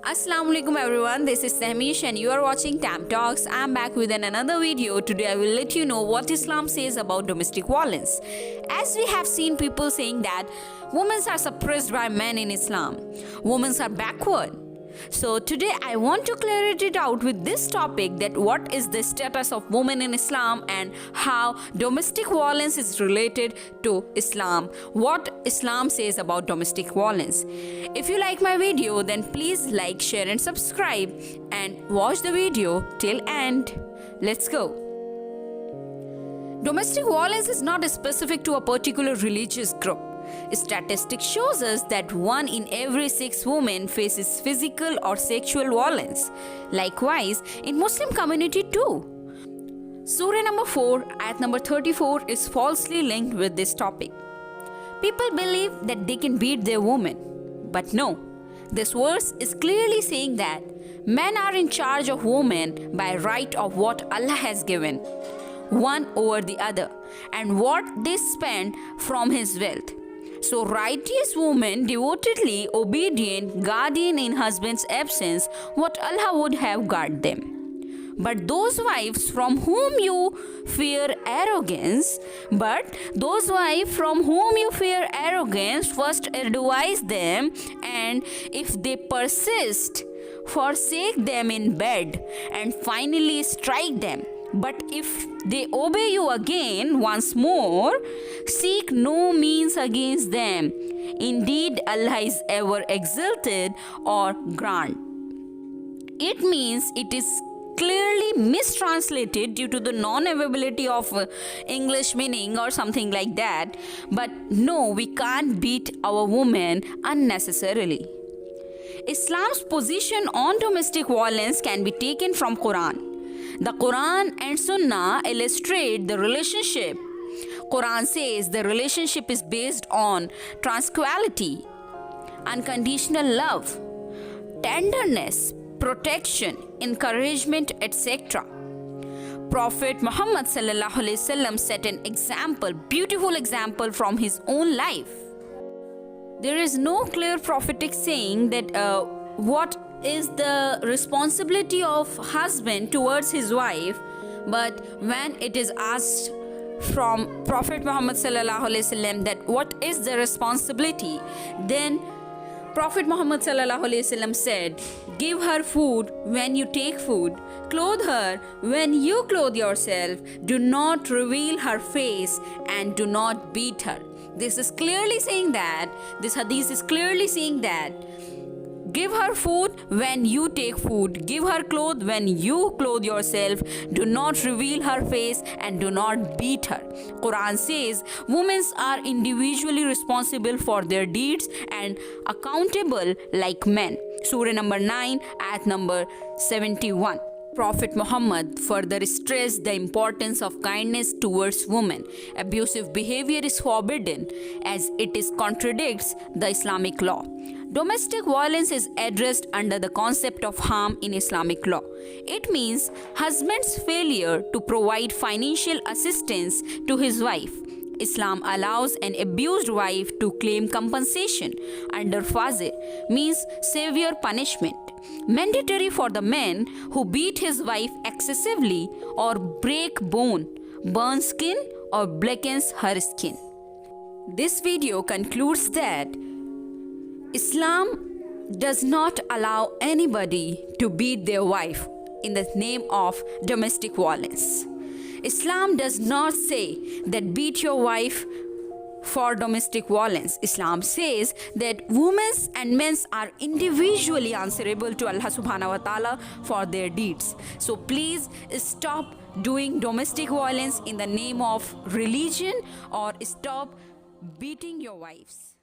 Assalamualaikum everyone, this is Sahmish and you are watching Tam Talks. I'm back with another video. Today I will let you know what Islam says about domestic violence. As we have seen people saying that women are suppressed by men in Islam, women are backward. So today I want to clear it out with this topic, that what is the status of women in Islam and how domestic violence is related to Islam, what Islam says about domestic violence. If you like my video, then please like, share and subscribe and watch the video till end. Let's go. Domestic violence is not specific to a particular religious group. Statistics shows us that 1 in every 6 women faces physical or sexual violence. Likewise, in Muslim community too. Surah number 4, ayat number 34 is falsely linked with this topic. People believe that they can beat their women, but no. This verse is clearly saying that men are in charge of women by right of what Allah has given, one over the other, and what they spend from His wealth. So righteous woman, devotedly obedient, guardian in husband's absence, what Allah would have guard them. But those wives from whom you fear arrogance, first advise them, and if they persist, forsake them in bed, and finally strike them. But if they obey you again once more, seek no means against them. Indeed, Allah is ever exalted or grand. It means it is clearly mistranslated due to the non-availability of English meaning or something like that. But no, we can't beat our women unnecessarily. Islam's position on domestic violence can be taken from Quran. The Quran and Sunnah illustrate the relationship. Quran says the relationship is based on tranquility, unconditional love, tenderness, protection, encouragement, etc. Prophet Muhammad ﷺ set an example, beautiful example from his own life. There is no clear prophetic saying that what is the responsibility of husband towards his wife, but when it is asked from Prophet Muhammad ﷺ that what is the responsibility, then Prophet Muhammad ﷺ said, give her food when you take food, clothe her when you clothe yourself, do not reveal her face and do not beat her. This is clearly saying that, this hadith is clearly saying that give her food when you take food. Give her clothes when you clothe yourself. Do not reveal her face and do not beat her. Quran says women are individually responsible for their deeds and accountable like men. Surah number 9, ayat number 71. Prophet Muhammad further stressed the importance of kindness towards women. Abusive behavior is forbidden as it contradicts the Islamic law. Domestic violence is addressed under the concept of harm in Islamic law. It means husband's failure to provide financial assistance to his wife. Islam allows an abused wife to claim compensation under fazir, means severe punishment, mandatory for the man who beat his wife excessively or break bone, burn skin or blackens her skin. This video concludes that Islam does not allow anybody to beat their wife in the name of domestic violence. Islam does not say that beat your wife for domestic violence. Islam says that women and men are individually answerable to Allah subhanahu wa ta'ala for their deeds. So please stop doing domestic violence in the name of religion or stop beating your wives.